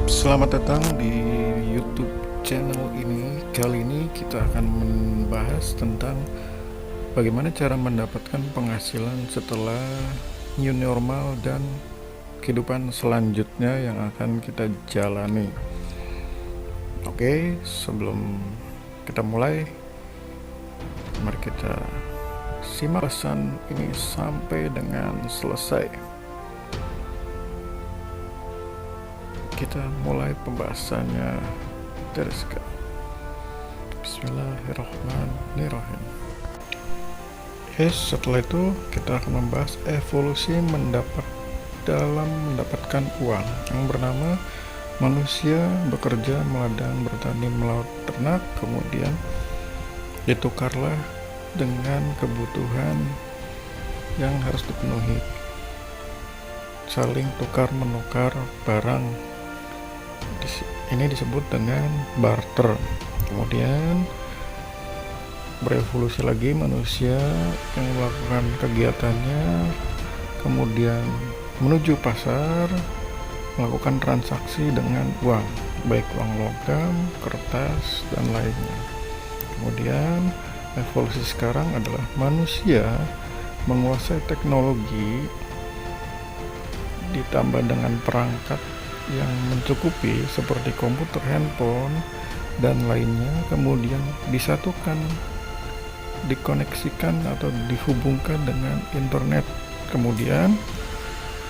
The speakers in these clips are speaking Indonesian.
Selamat datang di YouTube channel ini. Kali ini kita akan membahas tentang bagaimana cara mendapatkan penghasilan setelah new normal dan kehidupan selanjutnya yang akan kita jalani. Oke, sebelum kita mulai, mari kita simak pesan ini sampai dengan selesai. Kita mulai pembahasannya dari sekarang. Bismillahirrahmanirrahim. Setelah itu kita akan membahas evolusi dalam mendapatkan uang yang bernama manusia bekerja, meladang, bertani, melaut, ternak, kemudian ditukarlah dengan kebutuhan yang harus dipenuhi, saling tukar menukar barang. Ini disebut dengan barter. Kemudian berevolusi lagi manusia yang melakukan kegiatannya, kemudian menuju pasar, melakukan transaksi dengan uang, baik uang logam, kertas, dan lainnya. Kemudian evolusi sekarang adalah manusia menguasai teknologi ditambah dengan perangkat yang mencukupi seperti komputer, handphone, dan lainnya, kemudian disatukan, dikoneksikan atau dihubungkan dengan internet. Kemudian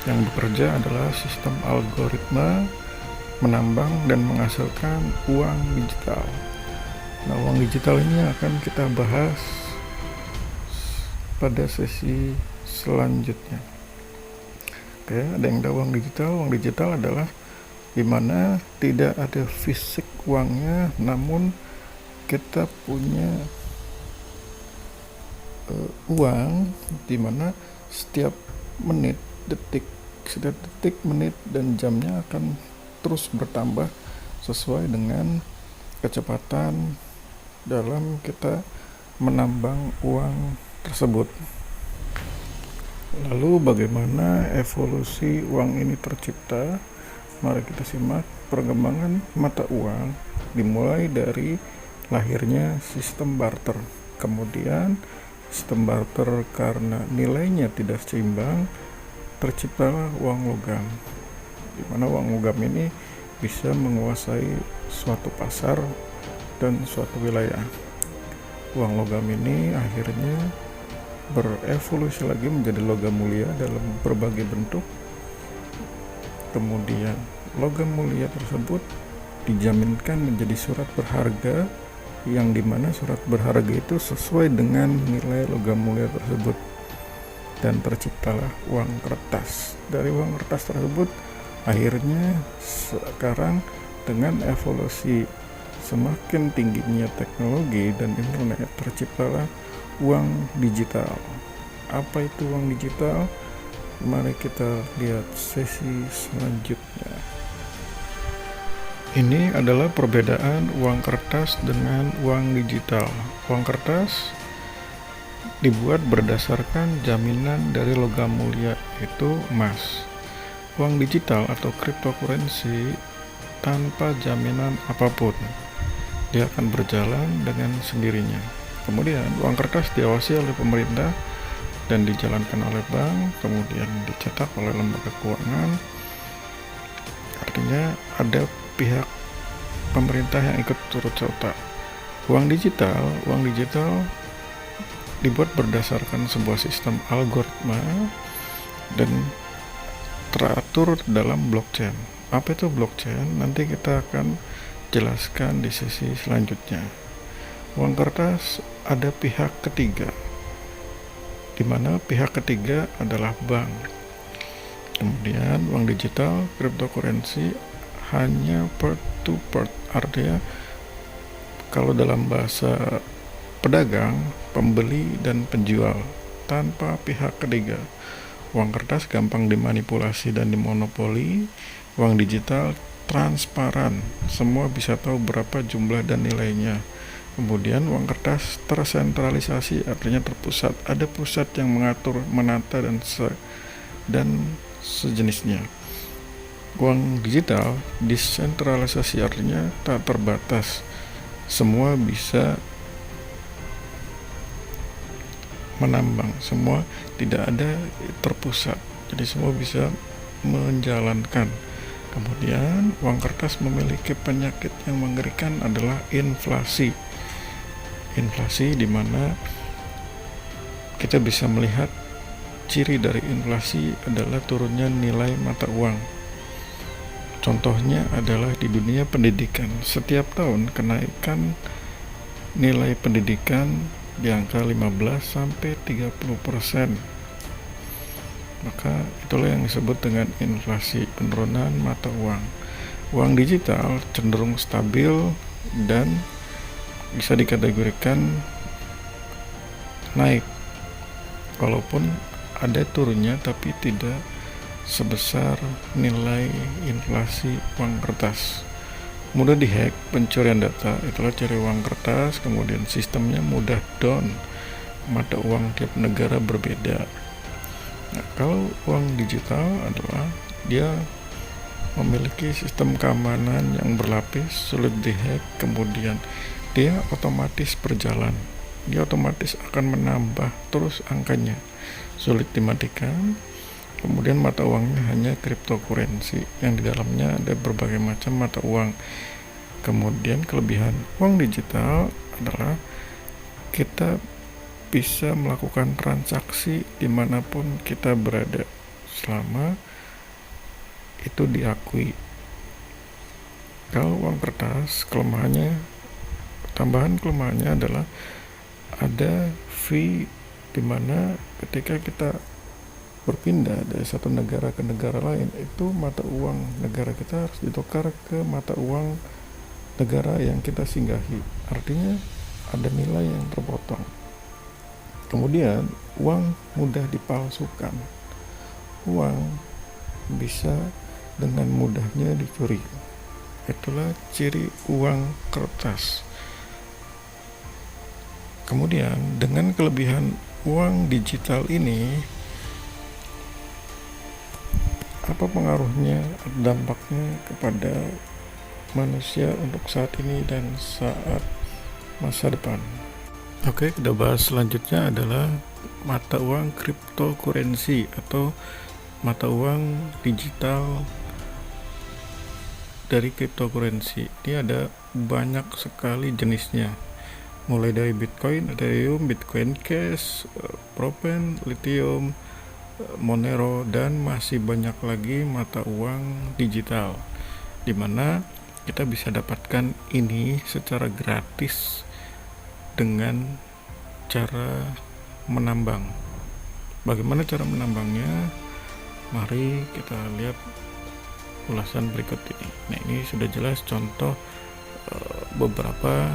yang bekerja adalah sistem algoritma menambang dan menghasilkan uang digital. Nah, uang digital ini akan kita bahas pada sesi selanjutnya. Oke, ada yang tahu uang digital? Uang digital adalah di mana tidak ada fisik uangnya, namun kita punya uang di mana setiap detik, menit, dan jamnya akan terus bertambah sesuai dengan kecepatan dalam kita menambang uang tersebut. Lalu bagaimana evolusi uang ini tercipta? Mari kita simak perkembangan mata uang dimulai dari lahirnya sistem barter. Kemudian sistem barter karena nilainya tidak seimbang, terciptalah uang logam, di mana uang logam ini bisa menguasai suatu pasar dan suatu wilayah. Uang logam ini akhirnya berevolusi lagi menjadi logam mulia dalam berbagai bentuk. Kemudian logam mulia tersebut dijaminkan menjadi surat berharga, yang dimana surat berharga itu sesuai dengan nilai logam mulia tersebut, dan terciptalah uang kertas. Dari uang kertas tersebut akhirnya sekarang dengan evolusi semakin tingginya teknologi dan internet, terciptalah uang digital. Apa itu uang digital? Mari kita lihat sesi selanjutnya. Ini adalah perbedaan uang kertas dengan uang digital. Uang kertas dibuat berdasarkan jaminan dari logam mulia, yaitu emas. Uang digital atau cryptocurrency tanpa jaminan apapun, dia akan berjalan dengan sendirinya. Kemudian uang kertas diawasi oleh pemerintah dan dijalankan oleh bank, kemudian dicetak oleh lembaga keuangan. Artinya ada pihak pemerintah yang ikut turut serta. Uang digital dibuat berdasarkan sebuah sistem algoritma dan teratur dalam blockchain. Apa itu blockchain? Nanti kita akan jelaskan di sesi selanjutnya. Uang kertas ada pihak ketiga, di mana pihak ketiga adalah bank. Kemudian uang digital, cryptocurrency, hanya part to part, artinya kalau dalam bahasa pedagang, pembeli dan penjual tanpa pihak ketiga. Uang kertas gampang dimanipulasi dan dimonopoli. Uang digital transparan, semua bisa tahu berapa jumlah dan nilainya. Kemudian uang kertas tersentralisasi, artinya terpusat. Ada pusat yang mengatur, menata, dan sejenisnya. Uang digital desentralisasi artinya tak terbatas, semua bisa menambang, semua tidak ada terpusat, jadi semua bisa menjalankan. Kemudian uang kertas memiliki penyakit yang mengerikan adalah inflasi di mana kita bisa melihat ciri dari inflasi adalah turunnya nilai mata uang. Contohnya adalah di dunia pendidikan. Setiap tahun kenaikan nilai pendidikan di angka 15-30%. Maka itulah yang disebut dengan inflasi, penurunan mata uang. Uang digital cenderung stabil dan bisa dikategorikan naik. Walaupun ada turunnya tapi tidak sebesar nilai inflasi uang kertas. Mudah dihack, pencurian data, itulah ciri uang kertas. Kemudian sistemnya mudah down, mata uang tiap negara berbeda. Nah, kalau uang digital adalah dia memiliki sistem keamanan yang berlapis, sulit dihack, kemudian dia otomatis berjalan, dia otomatis akan menambah terus angkanya, sulit dimatikan. Kemudian mata uangnya hanya cryptocurrency yang di dalamnya ada berbagai macam mata uang. Kemudian kelebihan uang digital adalah kita bisa melakukan transaksi dimanapun kita berada selama itu diakui. Kalau uang kertas, tambahan kelemahannya adalah ada fee, dimana ketika kita berpindah dari satu negara ke negara lain, itu mata uang negara kita harus ditukar ke mata uang negara yang kita singgahi, artinya ada nilai yang terpotong. Kemudian uang mudah dipalsukan, uang bisa dengan mudahnya dicuri. Itulah ciri uang kertas. Kemudian dengan kelebihan uang digital ini, apa pengaruhnya, dampaknya kepada manusia untuk saat ini dan saat masa depan? Oke, kita bahas selanjutnya adalah mata uang cryptocurrency atau mata uang digital dari cryptocurrency. Ini ada banyak sekali jenisnya, mulai dari Bitcoin, Ethereum, Bitcoin Cash, Propane, Lithium, Monero, dan masih banyak lagi mata uang digital di mana kita bisa dapatkan ini secara gratis dengan cara menambang. Bagaimana cara menambangnya? Mari kita lihat ulasan berikut ini. Nah, ini sudah jelas contoh beberapa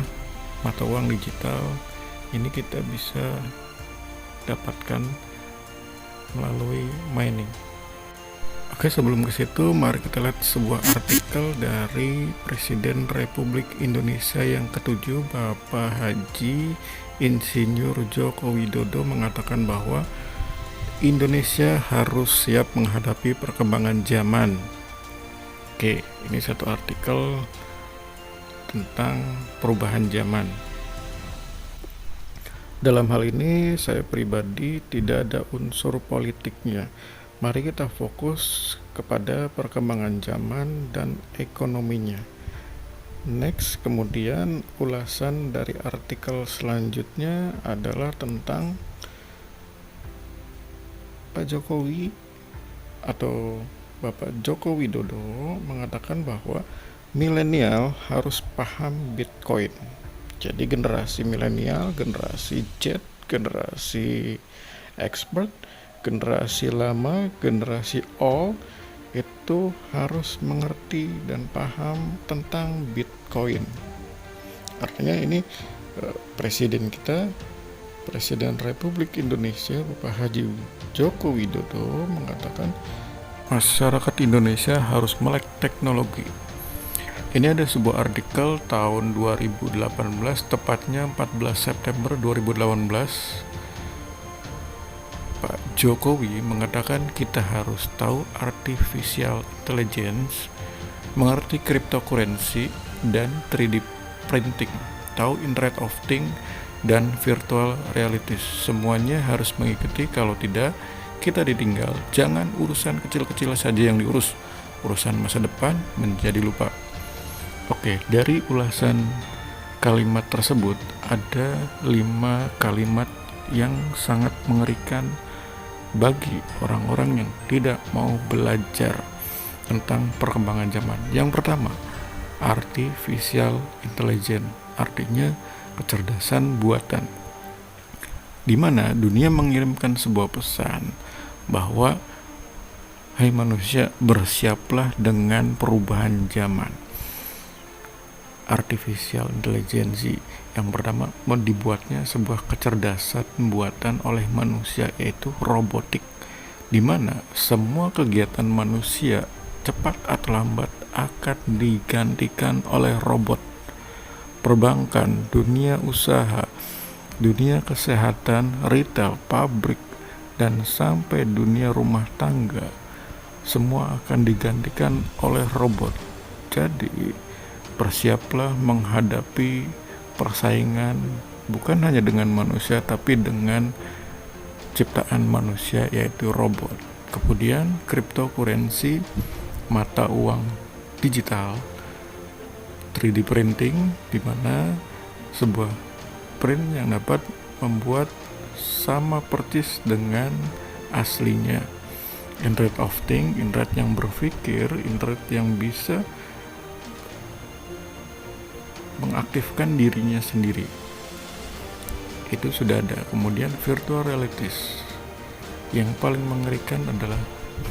mata uang digital. Ini kita bisa dapatkan melalui mining. Oke, sebelum ke situ mari kita lihat sebuah artikel dari Presiden Republik Indonesia yang ke-7, Bapak Haji Insinyur Joko Widodo, mengatakan bahwa Indonesia harus siap menghadapi perkembangan zaman. Oke, ini satu artikel tentang perubahan zaman. Dalam hal ini saya pribadi tidak ada unsur politiknya. Mari kita fokus kepada perkembangan zaman dan ekonominya. Next, kemudian ulasan dari artikel selanjutnya adalah tentang Pak Jokowi atau Bapak Joko Widodo mengatakan bahwa milenial harus paham Bitcoin. Jadi generasi milenial, generasi Z, generasi expert, generasi lama, generasi old itu harus mengerti dan paham tentang Bitcoin. Artinya ini presiden kita, Presiden Republik Indonesia Bapak Haji Joko Widodo mengatakan masyarakat Indonesia harus melek teknologi. Ini ada sebuah artikel tahun 2018, tepatnya 14 September 2018. Pak Jokowi mengatakan kita harus tahu artificial intelligence, mengerti cryptocurrency dan 3D printing, tahu Internet of Things dan virtual realities. Semuanya harus mengikuti, kalau tidak kita ditinggal. Jangan urusan kecil-kecil saja yang diurus, urusan masa depan menjadi lupa. Oke, dari ulasan kalimat tersebut ada 5 kalimat yang sangat mengerikan bagi orang-orang yang tidak mau belajar tentang perkembangan zaman. Yang pertama, artificial intelligence, artinya kecerdasan buatan, di mana dunia mengirimkan sebuah pesan bahwa hai manusia, bersiaplah dengan perubahan zaman. Artificial intelligence yang pertama dibuatnya sebuah kecerdasan buatan oleh manusia, yaitu robotik, di mana semua kegiatan manusia cepat atau lambat akan digantikan oleh robot. Perbankan, dunia usaha, dunia kesehatan, retail, pabrik, dan sampai dunia rumah tangga, semua akan digantikan oleh robot. Jadi bersiaplah menghadapi persaingan bukan hanya dengan manusia, tapi dengan ciptaan manusia, yaitu robot. Kemudian cryptocurrency, mata uang digital, 3D printing, di mana sebuah print yang dapat membuat sama persis dengan aslinya. Internet of Things, internet yang berpikir, internet yang bisa mengaktifkan dirinya sendiri, itu sudah ada. Kemudian virtual realities, yang paling mengerikan adalah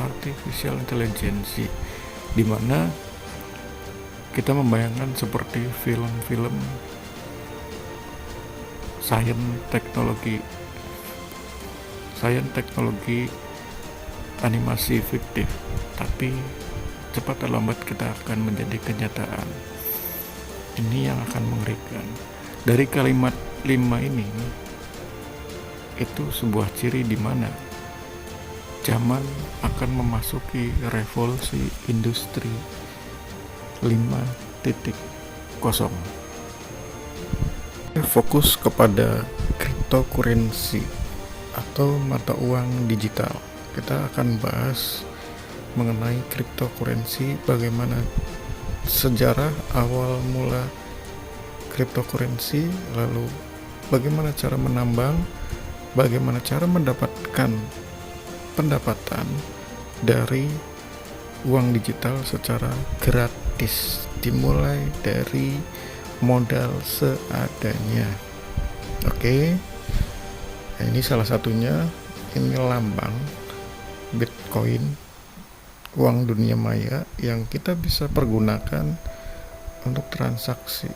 artificial intelligence, di mana kita membayangkan seperti film-film science teknologi animasi fiktif, tapi cepat atau lambat kita akan menjadi kenyataan. Ini yang akan mengerikan. Dari kalimat 5 ini, itu sebuah ciri di mana zaman akan memasuki revolusi industri 5.0. Fokus kepada cryptocurrency atau mata uang digital. Kita akan bahas mengenai cryptocurrency, bagaimana sejarah awal mula cryptocurrency, lalu bagaimana cara menambang, bagaimana cara mendapatkan pendapatan dari uang digital secara gratis, dimulai dari modal seadanya. Oke, nah, ini salah satunya, ini lambang Bitcoin, uang dunia maya yang kita bisa pergunakan untuk transaksi.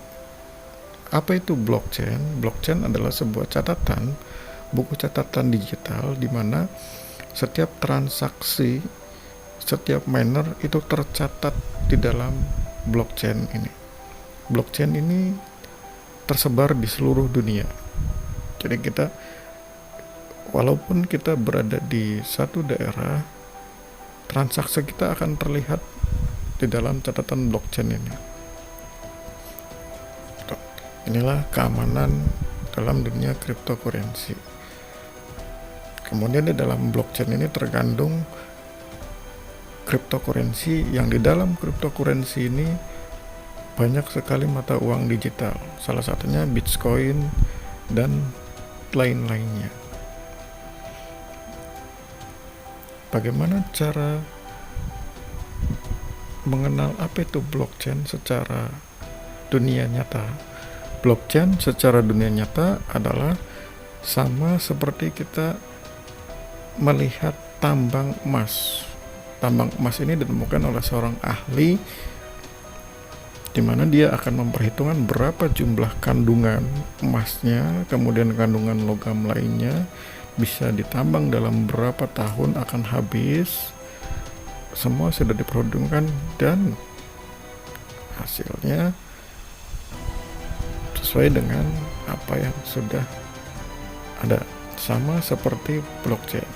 Apa itu blockchain? Blockchain adalah sebuah catatan, buku catatan digital, di mana setiap transaksi, setiap miner itu tercatat di dalam blockchain ini. Blockchain ini tersebar di seluruh dunia. Jadi kita, walaupun kita berada di satu daerah, transaksi kita akan terlihat di dalam catatan blockchain ini. Inilah keamanan dalam dunia cryptocurrency. Kemudian di dalam blockchain ini terkandung cryptocurrency, yang di dalam cryptocurrency ini banyak sekali mata uang digital, salah satunya Bitcoin dan lain-lainnya. Bagaimana cara mengenal apa itu blockchain secara dunia nyata? Blockchain secara dunia nyata adalah sama seperti kita melihat tambang emas. Tambang emas ini ditemukan oleh seorang ahli, di mana dia akan memperhitungkan berapa jumlah kandungan emasnya, kemudian kandungan logam lainnya, bisa ditambang dalam berapa tahun akan habis. Semua sudah diperhitungkan dan hasilnya sesuai dengan apa yang sudah ada, sama seperti blockchain.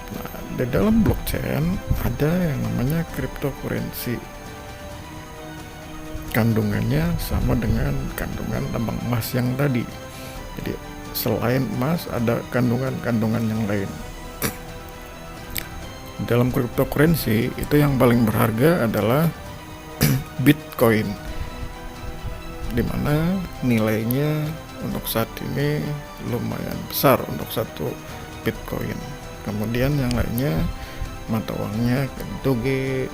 Nah, di dalam blockchain ada yang namanya cryptocurrency. Kandungannya sama dengan kandungan tambang emas yang tadi. Jadi selain emas ada kandungan-kandungan yang lain. Dalam cryptocurrency itu yang paling berharga adalah Bitcoin, dimana nilainya untuk saat ini lumayan besar untuk satu Bitcoin. Kemudian yang lainnya mata uangnya Doge,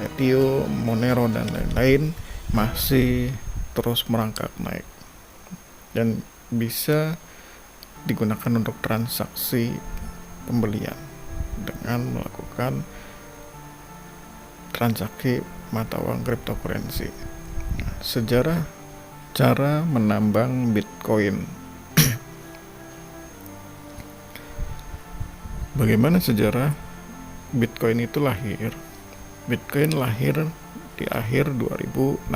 Ethereum, Monero dan lain-lain masih terus merangkak naik dan bisa digunakan untuk transaksi pembelian dengan melakukan transaksi mata uang cryptocurrency. Sejarah cara menambang Bitcoin. Bagaimana sejarah Bitcoin itu lahir? Bitcoin lahir di akhir 2016,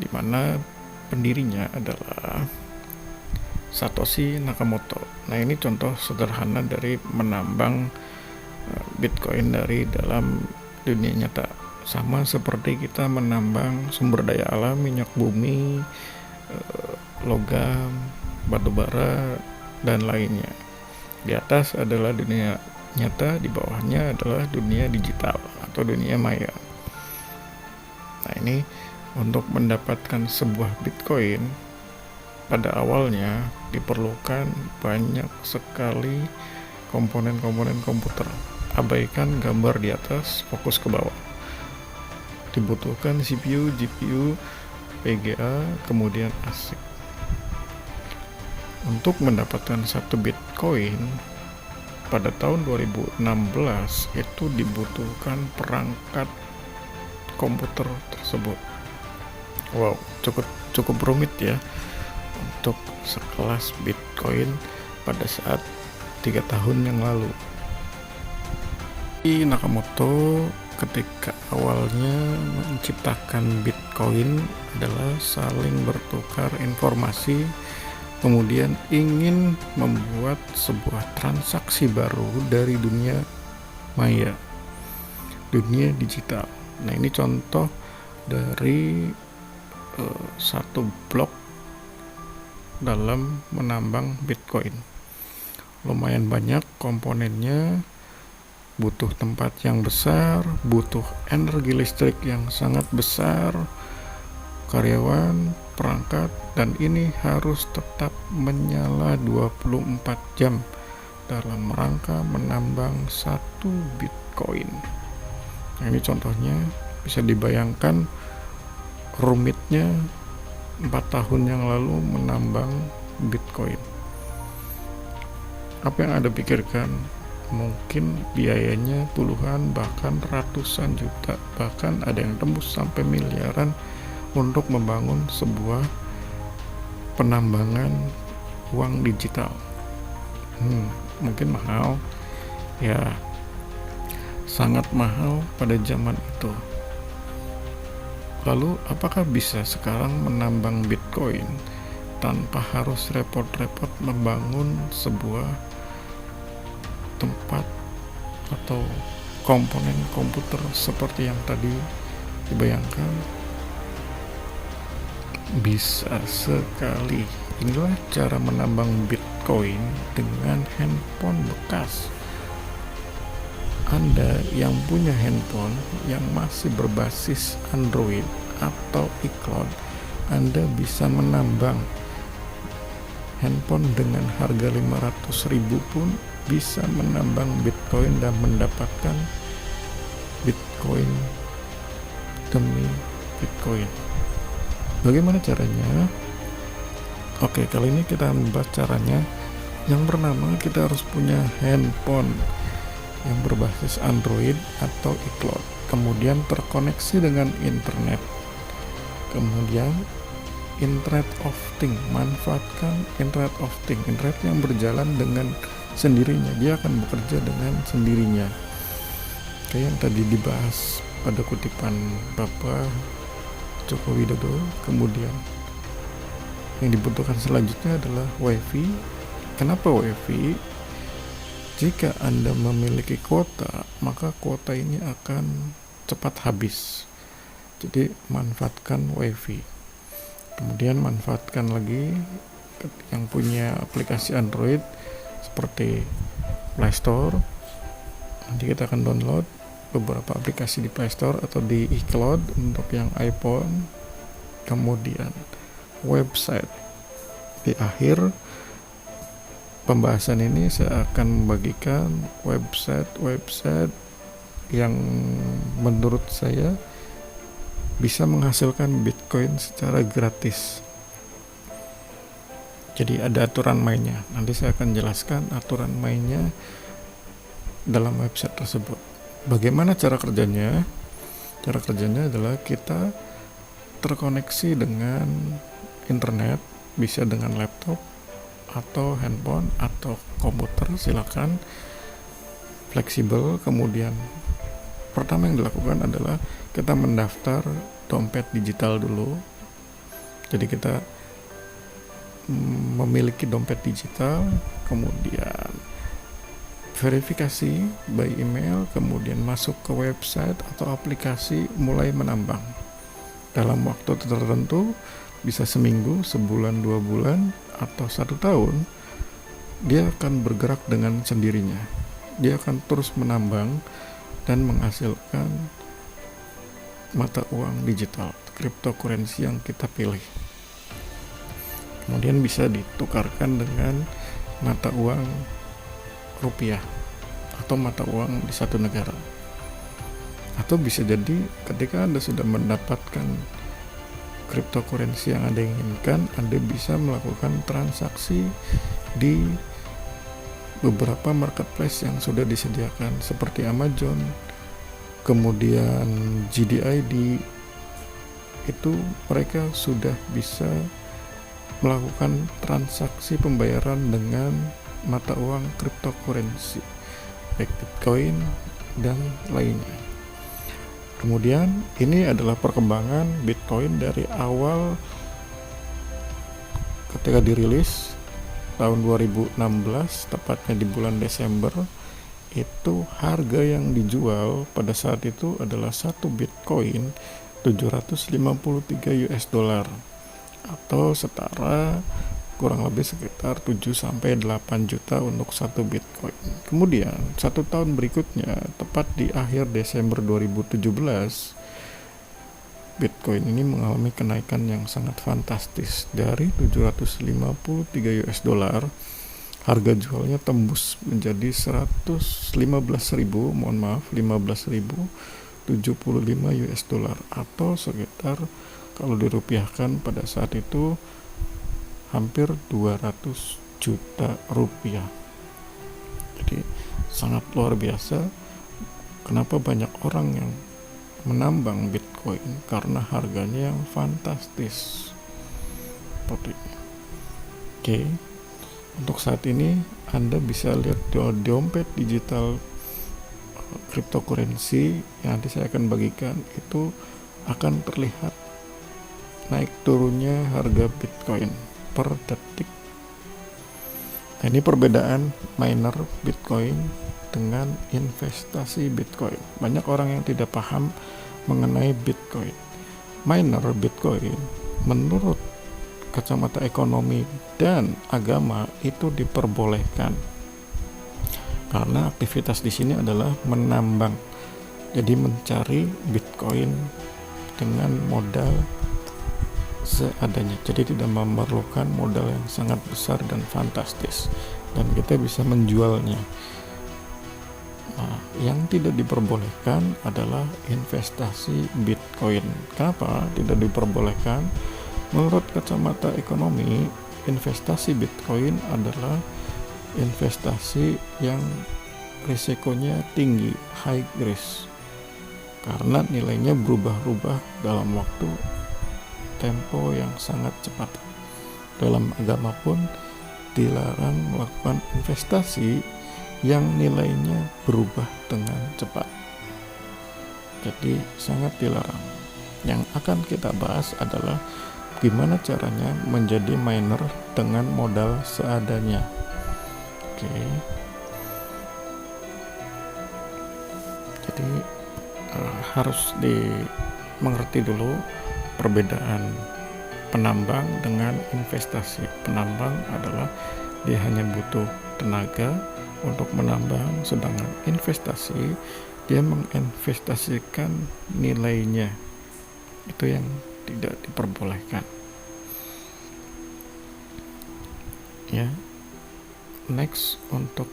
di mana pendirinya adalah Satoshi Nakamoto. Nah, ini contoh sederhana dari menambang Bitcoin dari dalam dunia nyata. Sama seperti kita menambang sumber daya alam, minyak bumi, logam, batu bara, dan lainnya. Di atas adalah dunia nyata, di bawahnya adalah dunia digital atau dunia maya. Nah, ini untuk mendapatkan sebuah Bitcoin pada awalnya diperlukan banyak sekali komponen-komponen komputer. Abaikan gambar di atas, fokus ke bawah. Dibutuhkan CPU, GPU, VGA, kemudian ASIC. Untuk mendapatkan satu Bitcoin pada tahun 2016 itu dibutuhkan perangkat komputer tersebut. Wow, cukup rumit ya untuk sekelas Bitcoin pada saat 3 tahun yang lalu. Nakamoto ketika awalnya menciptakan Bitcoin adalah saling bertukar informasi, kemudian ingin membuat sebuah transaksi baru dari dunia maya, dunia digital. Nah, ini contoh dari satu blok dalam menambang Bitcoin. Lumayan banyak komponennya, butuh tempat yang besar, butuh energi listrik yang sangat besar, karyawan, perangkat, dan ini harus tetap menyala 24 jam dalam rangka menambang satu Bitcoin. Nah, ini contohnya, bisa dibayangkan rumitnya 4 tahun yang lalu menambang Bitcoin. Apa yang Anda pikirkan? Mungkin biayanya puluhan bahkan ratusan juta, bahkan ada yang tembus sampai miliaran untuk membangun sebuah penambangan uang digital. Mungkin mahal ya, sangat mahal pada zaman itu. Lalu apakah bisa sekarang menambang Bitcoin tanpa harus repot-repot membangun sebuah tempat atau komponen komputer seperti yang tadi dibayangkan? Bisa sekali. Inilah cara menambang Bitcoin dengan handphone bekas. Anda yang punya handphone yang masih berbasis Android atau iCloud, Anda bisa menambang handphone dengan harga 500.000 pun bisa menambang Bitcoin dan mendapatkan Bitcoin demi Bitcoin. Bagaimana caranya? Oke, kali ini kita membahas caranya. Yang pertama, kita harus punya handphone yang berbasis Android atau iCloud, kemudian terkoneksi dengan internet. Kemudian Internet of Things, manfaatkan Internet of Things, internet yang berjalan dengan sendirinya, dia akan bekerja dengan sendirinya. Kayak yang tadi dibahas pada kutipan Bapak Joko Widodo. Kemudian Yang dibutuhkan selanjutnya adalah WiFi. Kenapa WiFi? Jika Anda memiliki kuota, maka kuota ini akan cepat habis. Jadi manfaatkan WiFi. Kemudian manfaatkan lagi yang punya aplikasi Android seperti Play Store. Nanti kita akan download beberapa aplikasi di Play Store atau di iCloud untuk yang iPhone. Kemudian website. Di akhir pembahasan ini saya akan membagikan website yang menurut saya bisa menghasilkan Bitcoin secara gratis. Jadi ada aturan mainnya. Nanti saya akan jelaskan aturan mainnya dalam website tersebut. Bagaimana cara kerjanya? Cara kerjanya adalah kita terkoneksi dengan internet, bisa dengan laptop atau handphone atau komputer, silakan, fleksibel. Kemudian pertama yang dilakukan adalah kita mendaftar dompet digital dulu. Jadi kita memiliki dompet digital, kemudian verifikasi by email, kemudian masuk ke website atau aplikasi, mulai menambang. Dalam waktu tertentu, bisa seminggu, sebulan, 2 bulan, atau 1 tahun, dia akan bergerak dengan sendirinya. Dia akan terus menambang dan menghasilkan mata uang digital, cryptocurrency yang kita pilih. Kemudian bisa ditukarkan dengan mata uang rupiah atau mata uang di satu negara. Atau bisa jadi ketika Anda sudah mendapatkan cryptocurrency yang Anda inginkan, Anda bisa melakukan transaksi di beberapa marketplace yang sudah disediakan seperti Amazon, kemudian GDID. Itu mereka sudah bisa melakukan transaksi pembayaran dengan mata uang cryptocurrency, baik Bitcoin dan lainnya. Kemudian ini adalah perkembangan Bitcoin dari awal ketika dirilis tahun 2016, tepatnya di bulan Desember. Itu harga yang dijual pada saat itu adalah 1 Bitcoin $753 atau setara kurang lebih sekitar 7-8 juta untuk 1 Bitcoin. Kemudian 1 tahun berikutnya, tepat di akhir Desember 2017, Bitcoin ini mengalami kenaikan yang sangat fantastis. Dari $753, harga jualnya tembus menjadi 15.075 US dollar atau sekitar, kalau dirupiahkan pada saat itu, hampir 200 juta rupiah. Jadi sangat luar biasa. Kenapa banyak orang yang menambang Bitcoin? Karena harganya yang fantastis. Seperti ini. Oke. Untuk saat ini Anda bisa lihat dompet digital cryptocurrency yang nanti saya akan bagikan, itu akan terlihat naik turunnya harga Bitcoin per detik. Nah, ini perbedaan miner Bitcoin dengan investasi Bitcoin. Banyak orang yang tidak paham mengenai Bitcoin. Miner Bitcoin menurut kacamata ekonomi dan agama itu diperbolehkan karena aktivitas di sini adalah menambang. Jadi mencari Bitcoin dengan modal seadanya, jadi tidak memerlukan modal yang sangat besar dan fantastis, dan kita bisa menjualnya. Nah, yang tidak diperbolehkan adalah investasi Bitcoin. Kenapa tidak diperbolehkan? Menurut kacamata ekonomi, investasi Bitcoin adalah investasi yang risikonya tinggi, high risk, karena nilainya berubah-ubah dalam waktu tempo yang sangat cepat. Dalam agama pun dilarang melakukan investasi yang nilainya berubah dengan cepat. Jadi sangat dilarang. Yang akan kita bahas adalah gimana caranya menjadi miner dengan modal seadanya. Oke. Jadi harus dimengerti dulu perbedaan penambang dengan investasi. Penambang adalah dia hanya butuh tenaga untuk menambang, sedangkan investasi dia menginvestasikan nilainya. Itu yang tidak diperbolehkan. Ya. Next, untuk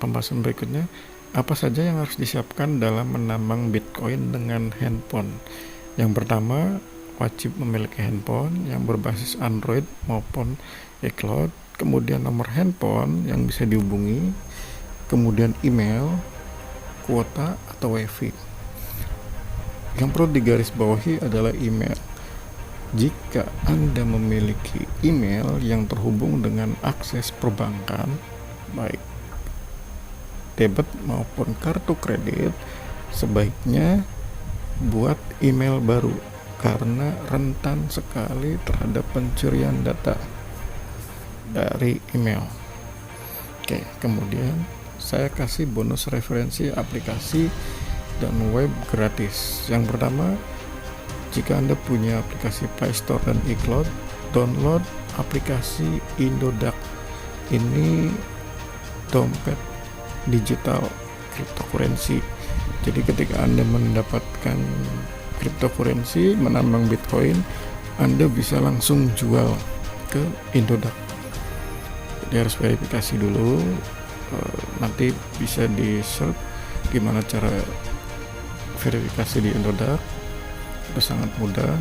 pembahasan berikutnya, apa saja yang harus disiapkan dalam menambang Bitcoin dengan handphone? Yang pertama, wajib memiliki handphone yang berbasis Android maupun iCloud, kemudian nomor handphone yang bisa dihubungi, kemudian email, kuota atau WiFi. Yang perlu digarisbawahi adalah email. Jika Anda memiliki email yang terhubung dengan akses perbankan, baik debit maupun kartu kredit, sebaiknya buat email baru karena rentan sekali terhadap pencurian data dari email. Oke, kemudian saya kasih bonus referensi aplikasi dan web gratis. Yang pertama, jika Anda punya aplikasi Play Store dan iCloud, download aplikasi Indodax. Ini dompet digital cryptocurrency. Jadi ketika Anda mendapatkan cryptocurrency, menambang Bitcoin, Anda bisa langsung jual ke Indodax. Jadi harus verifikasi dulu. Nanti bisa di search gimana cara verifikasi di Indodax. Itu sangat mudah.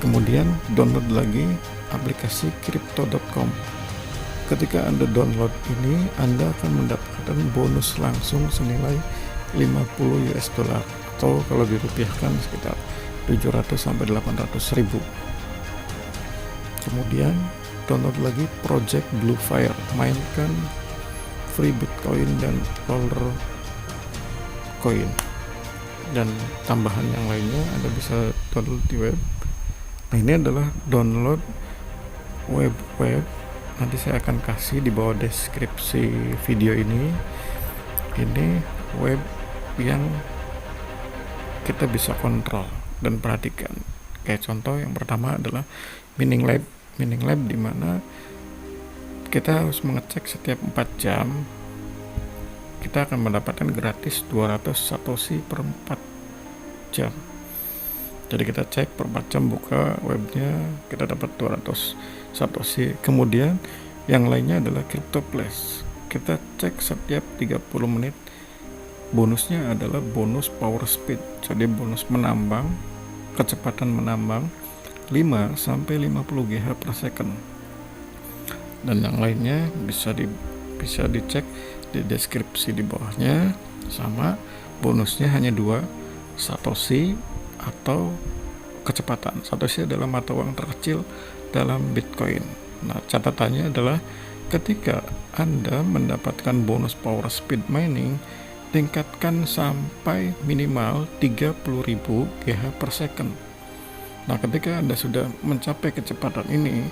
Kemudian download lagi aplikasi crypto.com. Ketika Anda download ini, Anda akan mendapatkan bonus langsung senilai 50 US dollar atau kalau dirupiahkan sekitar 700 sampai 800 ribu. Kemudian download lagi Project Bluefire, mainkan free Bitcoin dan roller coin dan tambahan yang lainnya Anda bisa download di web. Nah, ini adalah download web. Nanti saya akan kasih di bawah deskripsi video ini. Ini web yang kita bisa kontrol dan perhatikan. Kayak contoh yang pertama adalah Mining Lab di mana kita harus mengecek setiap 4 jam. Kita akan mendapatkan gratis 200 satoshi per 4 jam. Jadi kita cek per 4 jam buka webnya, kita dapat 200 satoshi. Kemudian yang lainnya adalah CryptoPlace. Kita cek setiap 30 menit. Bonusnya adalah bonus power speed. Jadi bonus menambang, kecepatan menambang 5 sampai 50 GH per second. Dan yang lainnya bisa dicek di deskripsi di bawahnya. Sama bonusnya hanya 2 satoshi atau kecepatan. Satoshi adalah mata uang terkecil dalam Bitcoin. Nah, catatannya adalah ketika Anda mendapatkan bonus power speed mining, tingkatkan sampai minimal 30.000 GH per second. Nah, ketika Anda sudah mencapai kecepatan ini,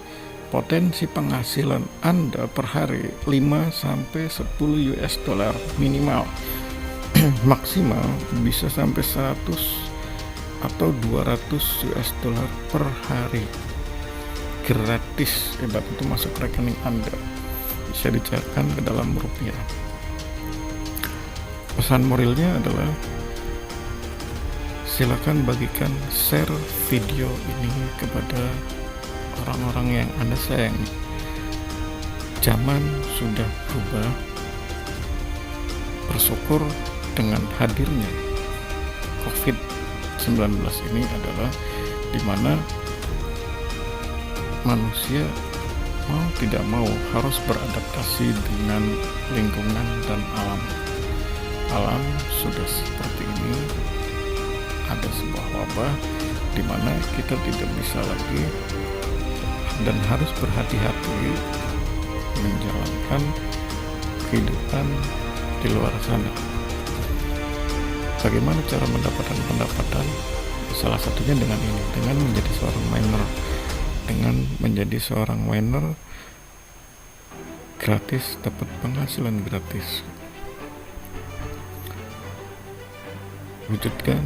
potensi penghasilan Anda per hari 5 sampai 10 US dollar minimal. Maksimal bisa sampai 100 atau 200 US dollar per hari. Gratis, hebat, itu masuk rekening Anda. Bisa dicairkan ke dalam rupiah. Pesan moralnya adalah silakan bagikan share video ini kepada orang-orang yang Anda sayangi. Zaman sudah berubah. Bersyukur dengan hadirnya COVID-19 ini adalah dimana manusia mau tidak mau harus beradaptasi dengan lingkungan dan alam. Alam sudah seperti ini, ada sebuah wabah di mana kita tidak bisa lagi dan harus berhati-hati menjalankan kehidupan di luar sana. Bagaimana cara mendapatkan pendapatan? salah satunya dengan ini, dengan menjadi seorang miner. Dengan menjadi seorang miner gratis, dapat penghasilan gratis. Wujudkan